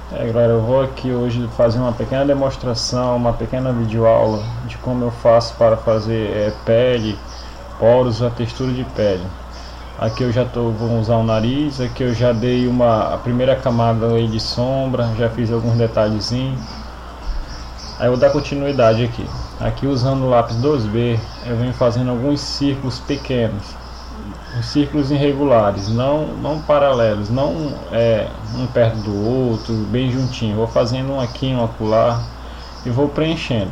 Galera, eu vou aqui hoje fazer uma pequena demonstração, uma pequena videoaula de como eu faço para fazer pele, poros, a textura de pele. Aqui eu vou usar o nariz, aqui eu já dei a primeira camada aí de sombra, já fiz alguns detalhezinhos. Aí eu vou dar continuidade aqui. Aqui usando o lápis 2B, eu venho fazendo alguns círculos pequenos. Círculos irregulares, não paralelos, não um perto do outro, bem juntinho. Vou fazendo um aqui, um acolá e vou preenchendo.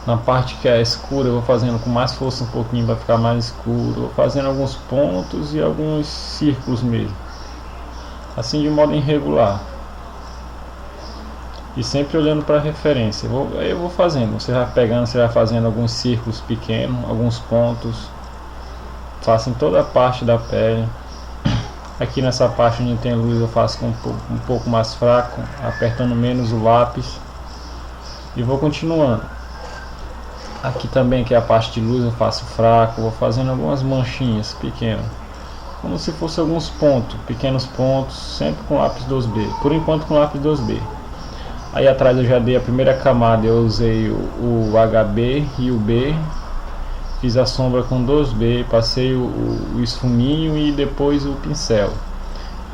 Na parte que é escura eu vou fazendo com mais força um pouquinho para ficar mais escuro. Vou fazendo alguns pontos e alguns círculos mesmo, assim de modo irregular. E sempre olhando para a referência. Eu vou fazendo, você vai pegando, você vai fazendo alguns círculos pequenos, alguns pontos. Faço em toda a parte da pele. Aqui nessa parte onde tem luz eu faço com um pouco mais fraco, apertando menos o lápis. E vou continuando. Aqui também, que é a parte de luz, eu faço fraco. Vou fazendo algumas manchinhas pequenas, como se fosse alguns pontos, pequenos pontos, sempre com lápis 2B. Por enquanto com lápis 2B. Aí atrás eu já dei a primeira camada, eu usei o HB e o B. Fiz a sombra com 2B, passei o esfuminho e depois o pincel.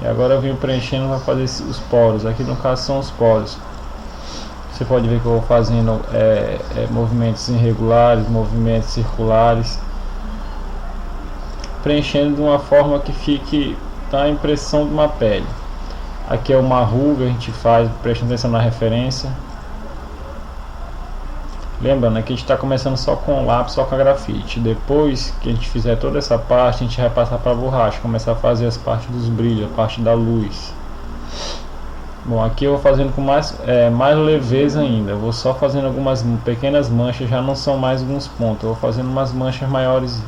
E agora eu venho preenchendo para fazer os poros. Aqui no caso são os poros. Você pode ver que eu vou fazendo movimentos irregulares, movimentos circulares, preenchendo de uma forma que fique a impressão de uma pele. Aqui é uma ruga, a gente faz, prestando atenção na referência. Lembrando que a gente está começando só com o lápis, só com a grafite. Depois que a gente fizer toda essa parte, a gente vai passar para a borracha, começar a fazer as partes dos brilhos, a parte da luz. Bom, aqui eu vou fazendo com mais leveza ainda. Eu vou só fazendo algumas pequenas manchas, já não são mais alguns pontos. Eu vou fazendo umas manchas maiores,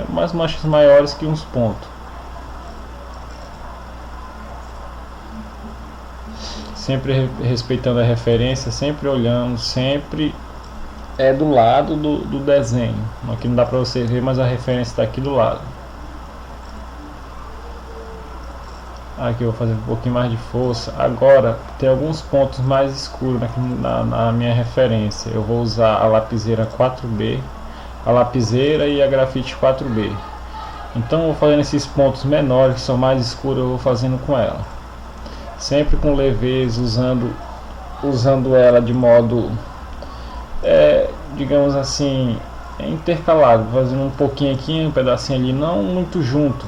umas manchas maiores que uns pontos. Sempre respeitando a referência, sempre olhando, sempre do lado do desenho. Aqui não dá para você ver, mas a referência está aqui do lado. Aqui eu vou fazer um pouquinho mais de força. Agora tem alguns pontos mais escuros aqui na minha referência. Eu vou usar a lapiseira 4B, a lapiseira e a grafite 4B. Então eu vou fazendo esses pontos menores que são mais escuros, eu vou fazendo com ela, sempre com leveza, usando ela de modo digamos assim, intercalado, fazendo um pouquinho aqui, um pedacinho ali, não muito junto.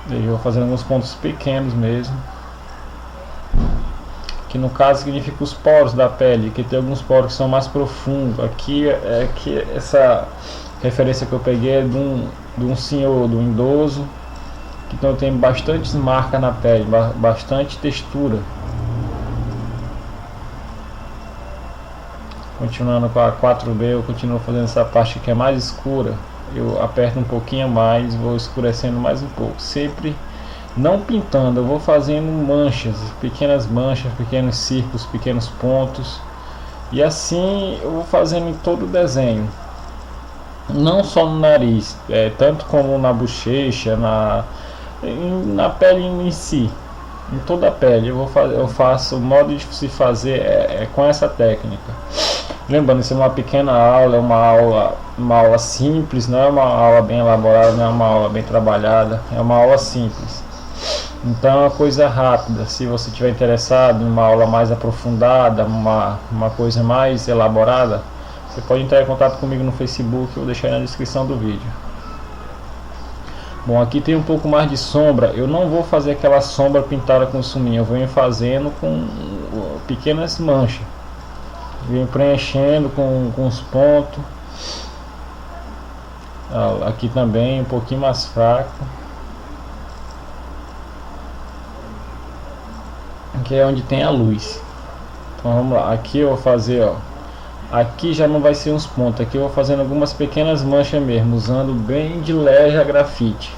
Eu vou fazendo alguns pontos pequenos mesmo, que no caso significa os poros da pele, que tem alguns poros que são mais profundos. Aqui que essa referência que eu peguei é de um senhor, de um idoso, que então tem bastante marca na pele, bastante textura. Continuando com a 4B, eu continuo fazendo essa parte que é mais escura. Eu aperto um pouquinho mais, vou escurecendo mais um pouco, sempre não pintando, eu vou fazendo manchas, pequenos círculos, pequenos pontos, e assim eu vou fazendo em todo o desenho, não só no nariz, tanto como na bochecha, na pele em si, em toda a pele. Eu faço, o modo de se fazer com essa técnica. Lembrando, isso é uma pequena aula, uma aula simples, não é uma aula bem elaborada, não é uma aula bem trabalhada, é uma aula simples. Então é uma coisa rápida. Se você estiver interessado em uma aula mais aprofundada, uma coisa mais elaborada, você pode entrar em contato comigo no Facebook, eu vou deixar aí na descrição do vídeo. Bom, aqui tem um pouco mais de sombra. Eu não vou fazer aquela sombra pintada com suminho, eu venho fazendo com pequenas manchas. Venho preenchendo com os pontos. Aqui também um pouquinho mais fraco. Aqui é onde tem a luz. Então vamos lá. Aqui eu vou fazer, aqui já não vai ser uns pontos. Aqui eu vou fazendo algumas pequenas manchas mesmo, usando bem de leve a grafite.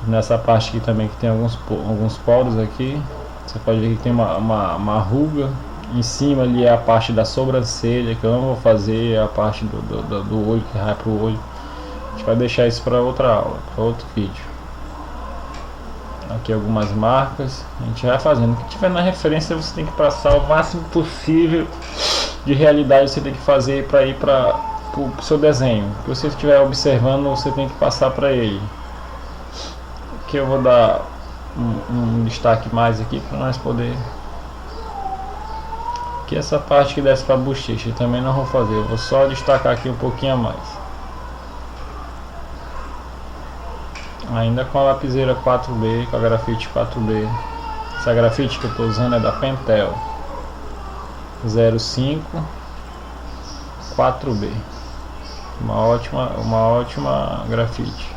Nessa parte aqui também que tem alguns poros aqui. Você pode ver que tem uma ruga. Em cima ali é a parte da sobrancelha, que eu não vou fazer, a parte do olho, que vai pro olho. A gente vai deixar isso para outra aula, para outro vídeo. Aqui algumas marcas, a gente vai fazendo. O que tiver na referência você tem que passar o máximo possível de realidade, você tem que fazer para ir para o seu desenho. O que você estiver observando você tem que passar para ele. Aqui eu vou dar um destaque mais aqui para nós poder. Aqui essa parte que desce para a bochecha eu também não vou fazer, eu vou só destacar aqui um pouquinho a mais. Ainda com a lapiseira 4B, com a grafite 4B. Essa grafite que eu estou usando é da Pentel 05 4B. Uma ótima grafite.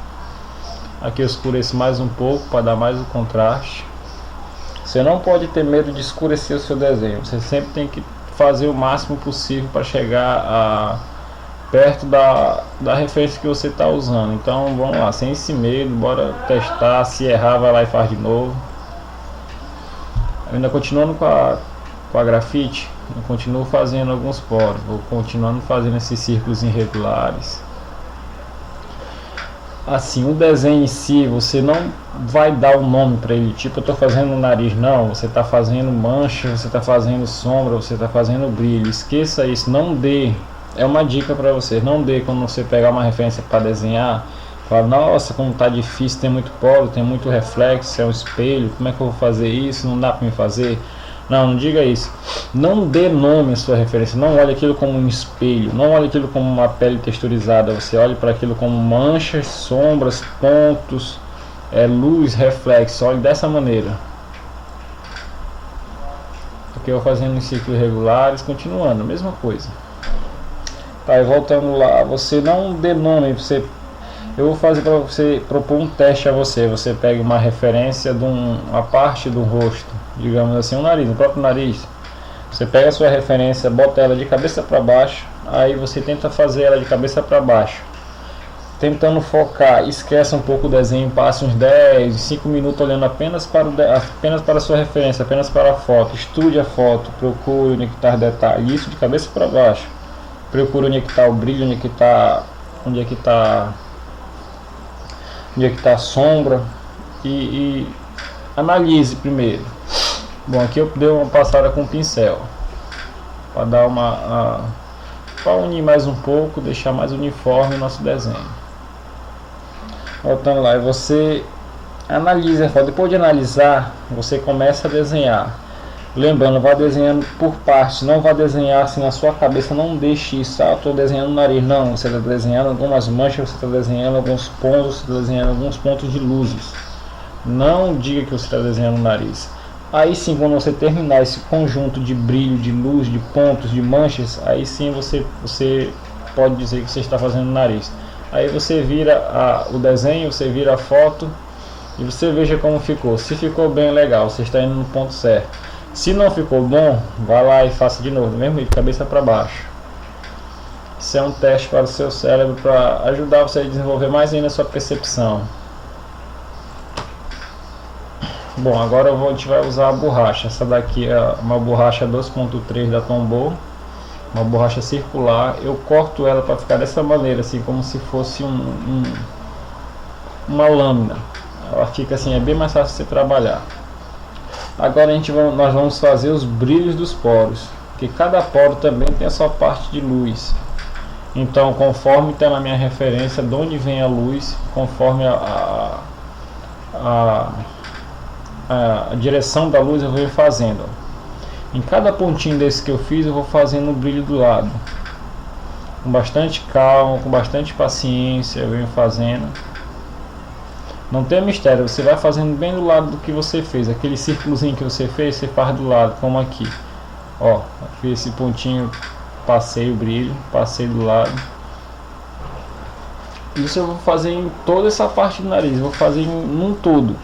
Aqui eu escureço mais um pouco para dar mais o contraste. Você não pode ter medo de escurecer o seu desenho. Você sempre tem que fazer o máximo possível para chegar perto da referência que você está usando. Então vamos lá, sem esse medo, bora testar. Se errar, vai lá e faz de novo. Ainda continuando com a grafite, eu continuo fazendo alguns poros, vou continuando fazendo esses círculos irregulares. Assim, o desenho em si, você não vai dar um nome para ele, tipo eu estou fazendo o nariz, não, você está fazendo mancha, você está fazendo sombra, você está fazendo brilho, esqueça isso, não dê, é uma dica para você, não dê quando você pegar uma referência para desenhar, fala, nossa, como tá difícil, tem muito polo, tem muito reflexo, é um espelho, como é que eu vou fazer isso, não dá para me fazer. Não diga isso. Não dê nome à sua referência. Não olhe aquilo como um espelho. Não olhe aquilo como uma pele texturizada. Você olhe para aquilo como manchas, sombras, pontos, luz, reflexo. Olhe dessa maneira. Aqui eu fazendo em ciclos regulares, continuando, a mesma coisa. Tá, e voltando lá, você não dê nome. Eu vou fazer para você propor um teste a você. Você pega uma referência de uma parte do rosto, digamos assim, o nariz, o próprio nariz. Você pega a sua referência, bota ela de cabeça para baixo, aí você tenta fazer ela de cabeça para baixo, tentando focar. Esquece um pouco o desenho, passe uns 10, 5 minutos olhando apenas para a sua referência, apenas para a foto. Estude a foto, procure onde está o detalhe, isso de cabeça para baixo. Procure onde está o brilho, onde está a sombra e analise primeiro. Bom, aqui eu dei uma passada com o pincel para dar para unir mais um pouco, deixar mais uniforme o nosso desenho. Voltando lá, você analisa a foto. Depois de analisar, você começa a desenhar. Lembrando, vá desenhando por partes, não vá desenhar assim na sua cabeça, não deixe isso, estou desenhando o nariz, não, você está desenhando algumas manchas, você está desenhando alguns pontos, você está desenhando alguns pontos de luzes. Não diga que você está desenhando o nariz. Aí sim, quando você terminar esse conjunto de brilho, de luz, de pontos, de manchas, aí sim você pode dizer que você está fazendo o nariz. Aí você vira o desenho, você vira a foto e você veja como ficou. Se ficou bem, legal, você está indo no ponto certo. Se não ficou bom, vá lá e faça de novo, mesmo de cabeça para baixo. Isso é um teste para o seu cérebro, para ajudar você a desenvolver mais ainda a sua percepção. Bom, agora a gente vai usar a borracha. Essa daqui é uma borracha 2.3 da Tombow, uma borracha circular. Eu corto ela para ficar dessa maneira, assim, como se fosse uma lâmina. Ela fica assim, é bem mais fácil de você trabalhar. Agora nós vamos fazer os brilhos dos poros, porque cada poro também tem a sua parte de luz. Então, conforme está na minha referência, de onde vem a luz, conforme a direção da luz eu vou fazendo. Em cada pontinho desse que eu fiz, eu vou fazendo o brilho do lado, com bastante calma, com bastante paciência, eu venho fazendo. Não tem mistério, você vai fazendo bem do lado do que você fez. Aquele círculozinho que você fez, você faz do lado, como aqui. Ó, fiz esse pontinho, passei o brilho, passei do lado. Isso eu vou fazer em toda essa parte do nariz, vou fazer num todo.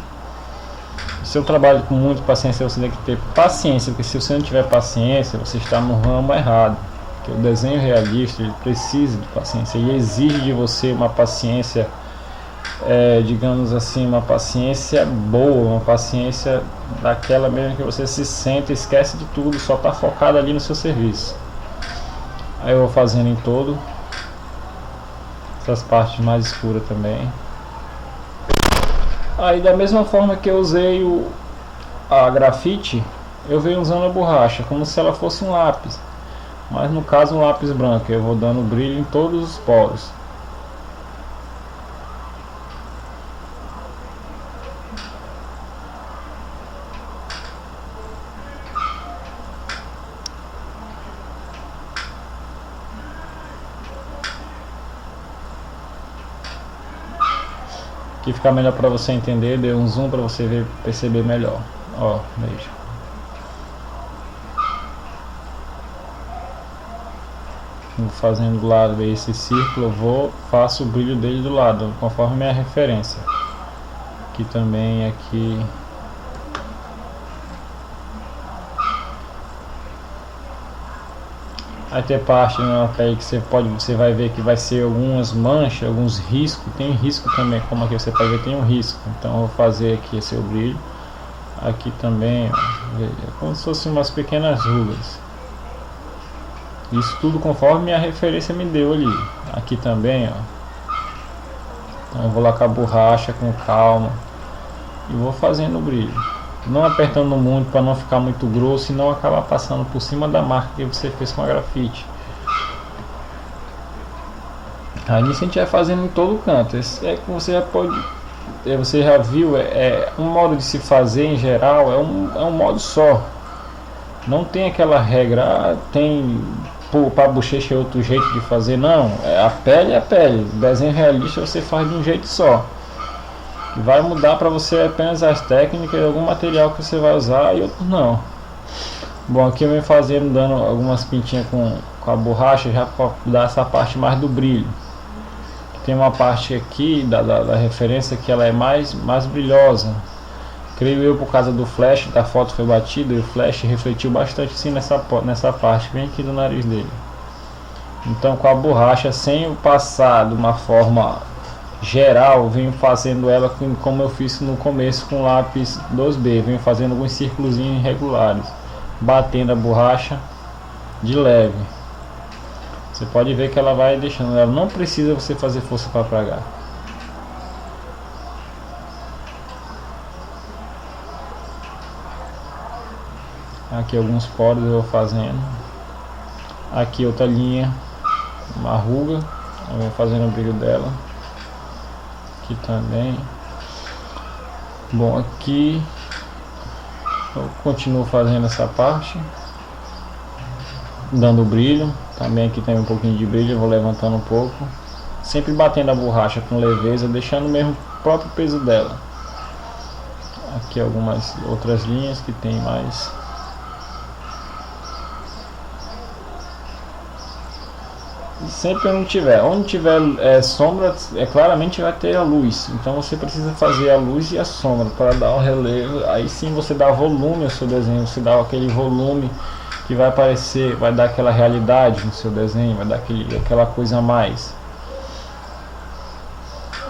Se eu trabalho com muita paciência, você tem que ter paciência, porque se você não tiver paciência, você está no ramo errado. Porque o desenho realista, ele precisa de paciência e exige de você uma paciência, digamos assim, uma paciência boa, uma paciência daquela mesmo que você se sente, esquece de tudo, só está focado ali no seu serviço. Aí eu vou fazendo em todo, essas partes mais escuras também. Aí da mesma forma que eu usei a grafite, eu venho usando a borracha como se ela fosse um lápis, mas no caso um lápis branco. Eu vou dando brilho em todos os poros. Aqui fica melhor para você entender, dei um zoom para você ver, perceber melhor. Ó, veja. Vou fazendo do lado esse círculo, eu faço o brilho dele do lado, conforme minha referência. Aqui também, aqui. Vai ter parte na pele que você vai ver que vai ser algumas manchas, alguns riscos. Tem risco também, como aqui você pode ver, tem um risco. Então eu vou fazer aqui esse brilho. Aqui também, ó, veja, como se fossem umas pequenas rugas. Isso tudo conforme minha referência me deu ali. Aqui também, ó. Então eu vou lá com a borracha com calma e vou fazendo o brilho. Não apertando muito para não ficar muito grosso e não acabar passando por cima da marca que você fez com a grafite. Aí nisso a gente vai fazendo em todo o canto. Esse é que você já pode, você já viu, um modo de se fazer em geral, é um modo só. Não tem aquela regra, tem para bochecha é outro jeito de fazer, não. A pele é a pele. O desenho realista você faz de um jeito só. Vai mudar para você apenas as técnicas e algum material que você vai usar e outros não. Bom, aqui eu venho fazendo, dando algumas pintinhas com a borracha já para dar essa parte mais do brilho. Tem uma parte aqui da referência que ela é mais brilhosa. Creio eu por causa do flash, da foto foi batida e o flash refletiu bastante sim nessa parte, bem aqui do nariz dele. Então com a borracha, sem passar de uma forma geral, venho fazendo ela como eu fiz no começo com o lápis 2B, venho fazendo alguns círculos irregulares, batendo a borracha de leve. Você pode ver que ela vai deixando, ela não precisa você fazer força para apagar. Aqui alguns poros eu vou fazendo. Aqui outra linha, uma ruga, eu vou fazendo o brilho dela. Aqui também. Bom, aqui eu continuo fazendo essa parte, dando brilho. Também aqui tem um pouquinho de brilho, eu vou levantando um pouco, sempre batendo a borracha com leveza, deixando mesmo o próprio peso dela. Aqui algumas outras linhas que tem mais. Sempre onde tiver sombra, claramente vai ter a luz. Então você precisa fazer a luz e a sombra para dar o relevo. Aí sim você dá volume ao seu desenho, você dá aquele volume que vai aparecer, vai dar aquela realidade no seu desenho, vai dar aquela coisa a mais.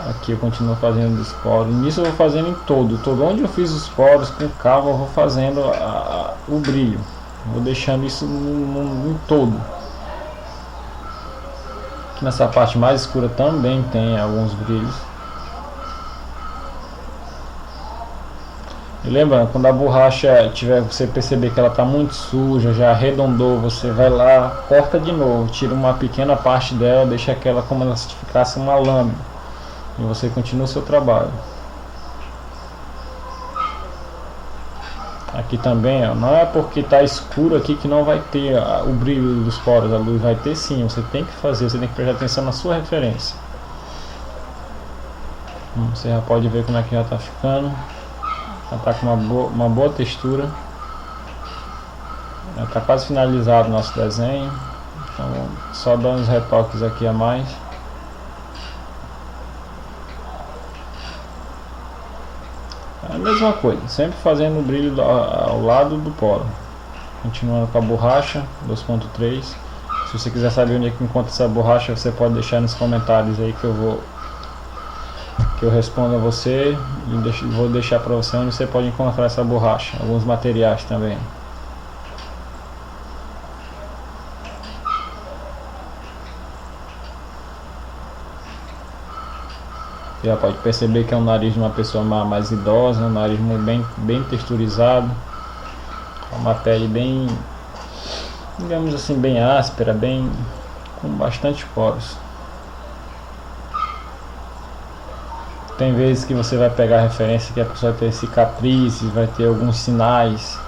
Aqui eu continuo fazendo os poros. Nisso eu vou fazendo em todo onde eu fiz os poros, com calma eu vou fazendo o brilho. Vou deixando isso em todo. Nessa parte mais escura também tem alguns brilhos. E lembrando, quando a borracha você perceber que ela está muito suja, já arredondou, você vai lá, corta de novo, tira uma pequena parte dela, deixa aquela como se ficasse uma lâmina. E você continua o seu trabalho. Aqui também, ó, não é porque está escuro aqui que não vai ter o brilho dos poros, a luz vai ter sim, você tem que fazer, você tem que prestar atenção na sua referência. Você já pode ver como é que já está ficando, já está com uma boa textura, já está quase finalizado o nosso desenho, então só dando uns retoques aqui a mais. A mesma coisa, sempre fazendo o brilho ao lado do poro. Continuando com a borracha 2.3. Se você quiser saber onde é que encontra essa borracha, você pode deixar nos comentários aí que eu respondo a você e vou deixar para você onde você pode encontrar essa borracha, alguns materiais também. Você já pode perceber que é um nariz de uma pessoa mais idosa, um nariz bem texturizado, uma pele bem, digamos assim, bem áspera, com bastante poros. Tem vezes que você vai pegar a referência que a pessoa vai ter cicatrizes, vai ter alguns sinais.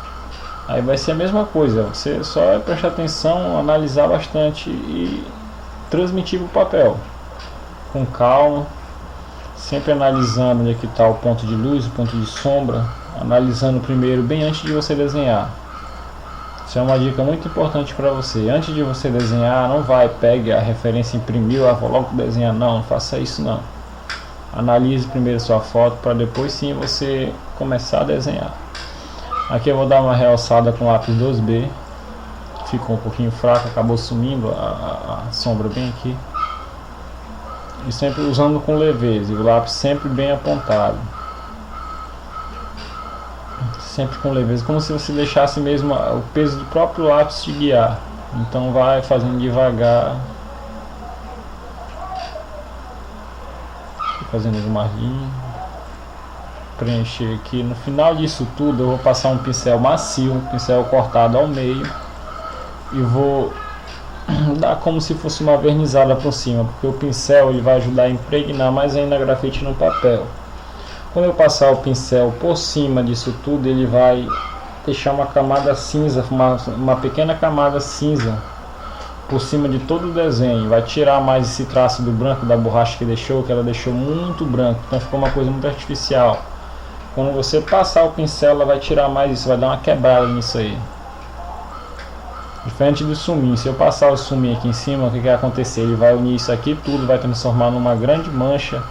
Aí vai ser a mesma coisa, você só vai prestar atenção, analisar bastante e transmitir para o papel. Com calma, sempre analisando onde é que está o ponto de luz, o ponto de sombra. Analisando primeiro, bem antes de você desenhar. Isso é uma dica muito importante para você. Antes de você desenhar, não pegue a referência, imprimiu, vou logo desenhar. Não faça isso não. Analise primeiro sua foto para depois sim você começar a desenhar. Aqui eu vou dar uma realçada com lápis 2B. Ficou um pouquinho fraco, acabou sumindo a sombra bem aqui. E sempre usando com leveza, e o lápis sempre bem apontado. Sempre com leveza, como se você deixasse mesmo o peso do próprio lápis te guiar. Então vai fazendo devagar. Fazendo alguma linha, preencher aqui. No final disso tudo eu vou passar um pincel macio, um pincel cortado ao meio, e vou dar como se fosse uma vernizada por cima, porque o pincel ele vai ajudar a impregnar mais ainda a grafite no papel. Quando eu passar o pincel por cima disso tudo, ele vai deixar uma camada cinza, uma pequena camada cinza por cima de todo o desenho. Vai tirar mais esse traço do branco da borracha que ela deixou muito branco, então ficou uma coisa muito artificial. Quando você passar o pincel, ela vai tirar mais isso, vai dar uma quebrada nisso aí. Diferente do suminho, se eu passar o suminho aqui em cima, o que vai acontecer? Ele vai unir isso aqui tudo, vai transformar numa grande mancha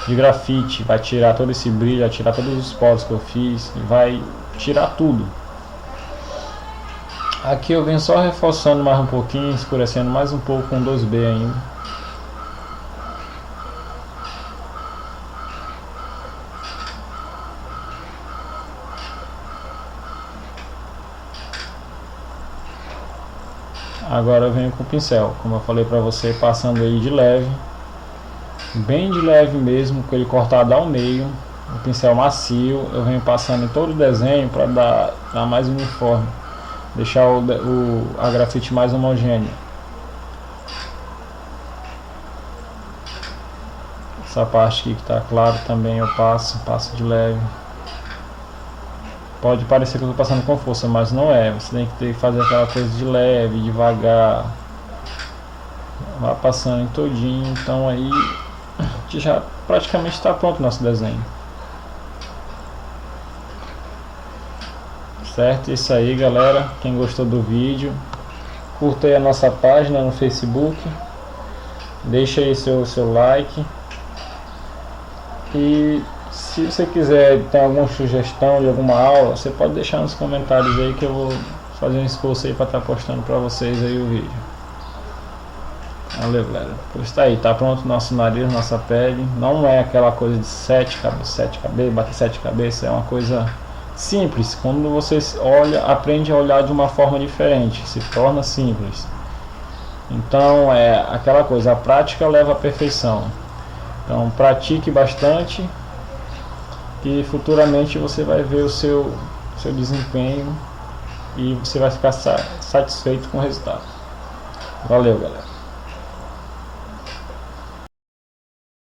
de grafite, vai tirar todo esse brilho, vai tirar todos os poros que eu fiz, e vai tirar tudo. Aqui eu venho só reforçando mais um pouquinho, escurecendo mais um pouco com 2B ainda. Agora eu venho com o pincel, como eu falei pra você, passando aí de leve, bem de leve mesmo, com ele cortado ao meio, o pincel macio. Eu venho passando em todo o desenho para dar mais uniforme, deixar a grafite mais homogênea. Essa parte aqui que está claro também eu passo de leve. Pode parecer que eu estou passando com força, mas não é. Você tem que fazer aquela coisa de leve, devagar. Vai passando em todinho. Então aí já praticamente está pronto o nosso desenho. Certo? Isso aí, galera. Quem gostou do vídeo, curta aí a nossa página no Facebook. Deixa aí seu like. E se você quiser ter alguma sugestão de alguma aula, você pode deixar nos comentários aí que eu vou fazer um esforço aí para estar postando para vocês aí o vídeo. Valeu, galera. Pois tá aí, tá pronto o nosso nariz, nossa pele. Não é aquela coisa de 7 cabeças, bater 7 cabeças, é uma coisa simples. Quando você aprende a olhar de uma forma diferente, se torna simples. Então é aquela coisa, a prática leva à perfeição. Então pratique bastante e futuramente você vai ver o seu desempenho e você vai ficar satisfeito com o resultado. Valeu, galera.